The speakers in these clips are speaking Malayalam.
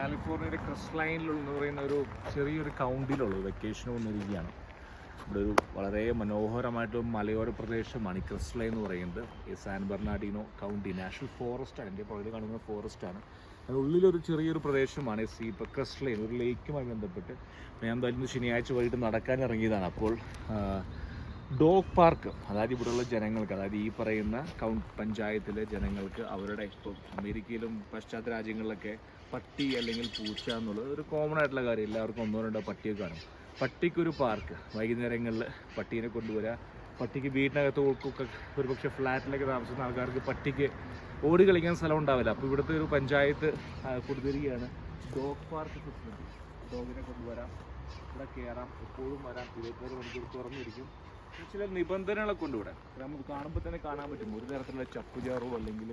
കാലിഫോർണിയയുടെ ക്രസ്റ്റ് ലൈനിലെന്ന് പറയുന്ന ഒരു ചെറിയൊരു കൗണ്ടിലുള്ളൂ വെക്കേഷന് വന്നിരിക്കുകയാണ്. ഇവിടെ ഒരു വളരെ മനോഹരമായിട്ടുള്ള മലയോര പ്രദേശമാണ് ഈ ക്രസ്റ്റ് ലൈൻ എന്ന് പറയുന്നത്. ഈ സാൻ ബെർണാർഡിനോ കൗണ്ടി നാഷണൽ ഫോറസ്റ്റാണ്. എൻ്റെ പുറകിൽ കാണുന്ന ഫോറസ്റ്റാണ്. അതിനുള്ളിലൊരു ചെറിയൊരു പ്രദേശമാണ് ഇപ്പോൾ ക്രസ്റ്റ് ലൈൻ, ഒരു ലേക്കുമായി ബന്ധപ്പെട്ട്. ഞാൻ എന്തായാലും ശനിയാഴ്ച വൈകിട്ട് നടക്കാൻ ഇറങ്ങിയതാണ്. അപ്പോൾ ഡോഗ് പാർക്ക്, അതായത് ഇവിടെയുള്ള ജനങ്ങൾക്ക്, അതായത് ഈ പറയുന്ന പഞ്ചായത്തിലെ ജനങ്ങൾക്ക് അവരുടെ ഇപ്പം അമേരിക്കയിലും പാശ്ചാത്യ രാജ്യങ്ങളിലൊക്കെ പട്ടി അല്ലെങ്കിൽ പൂച്ച എന്നുള്ളത് ഒരു കോമൺ ആയിട്ടുള്ള കാര്യം. എല്ലാവർക്കും ഒന്നോ രണ്ടോ പട്ടിയൊക്കെ കാണും. പട്ടിക്കൊരു പാർക്ക്, വൈകുന്നേരങ്ങളിൽ പട്ടീനെ കൊണ്ടുവരിക. പട്ടിക്ക് വീട്ടിനകത്ത് ഒക്കെ ഒരുപക്ഷെ ഫ്ലാറ്റിലൊക്കെ താമസിക്കുന്ന ആൾക്കാർക്ക് പട്ടിക്ക് ഓടി കളിക്കാൻ സ്ഥലം ഉണ്ടാവില്ല. അപ്പോൾ ഇവിടുത്തെ ഒരു പഞ്ചായത്ത് കൊടുത്തിരിക്കുകയാണ് ഡോഗ് പാർക്ക് ഫെസിലിറ്റി. ഡോഗിനെ കൊണ്ടുവരാം, ഇവിടെ കയറാം, എപ്പോഴും വരാം, 24 മണിക്കൂർ തുറന്നിരിക്കും. ചില നിബന്ധനകളൊക്കെ ഉണ്ട് ഇവിടെ. നമുക്ക് കാണുമ്പോൾ തന്നെ കാണാൻ പറ്റും ഒരു തരത്തിലുള്ള ചപ്പുചാറോ അല്ലെങ്കിൽ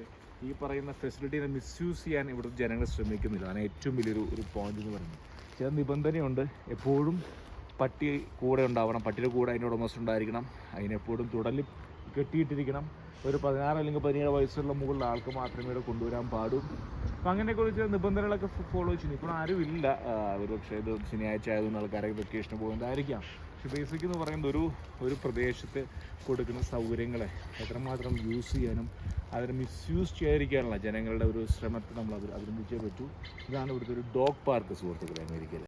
ഈ പറയുന്ന ഫെസിലിറ്റീനെ മിസ്യൂസ് ചെയ്യാൻ ഇവിടുത്തെ ജനങ്ങൾ ശ്രമിക്കുന്നില്ല. അതാണ് ഏറ്റവും വലിയൊരു പോയിന്റ് എന്ന് പറയുന്നത്. ചില നിബന്ധനയുണ്ട്. എപ്പോഴും പട്ടി കൂടെ ഉണ്ടാവണം, പട്ടിയുടെ കൂടെ അതിൻ്റെ ഉടമസ്ഥ ഉണ്ടായിരിക്കണം, അതിനെപ്പോഴും തുടലിൽ കെട്ടിയിട്ടിരിക്കണം. ഒരു 16 അല്ലെങ്കിൽ 17 വയസ്സുള്ള മുകളിൽ ആൾക്ക് മാത്രമേ ഇവിടെ കൊണ്ടുവരാൻ പാടൂ. അപ്പം അങ്ങനെയൊക്കെ ചില നിബന്ധനകളൊക്കെ ഫോളോ ചെയ്യുന്നു. ഇപ്പോൾ ആരും ഇല്ല. ഒരുപക്ഷെ ഇത് ശനിയാഴ്ച ആയതുകൊണ്ട് ആൾക്കാരൊക്കെ വെക്കേഷന് പോകുന്നതായിരിക്കാം. പക്ഷെ ബേസിക് എന്ന് പറയുന്നത് ഒരു പ്രദേശത്ത് കൊടുക്കുന്ന സൗകര്യങ്ങളെ എത്രമാത്രം യൂസ് ചെയ്യാനും അതിനെ മിസ്യൂസ് ചെയ്യാതിരിക്കാനുള്ള ജനങ്ങളുടെ ഒരു ശ്രമത്തെ നമ്മൾ അഭിനന്ദിച്ചേ പറ്റൂ. ഇതാണ് ഇവിടുത്തെ ഒരു ഡോഗ് പാർക്ക് സുഹൃത്തുക്കളെ അമേരിക്കയിൽ.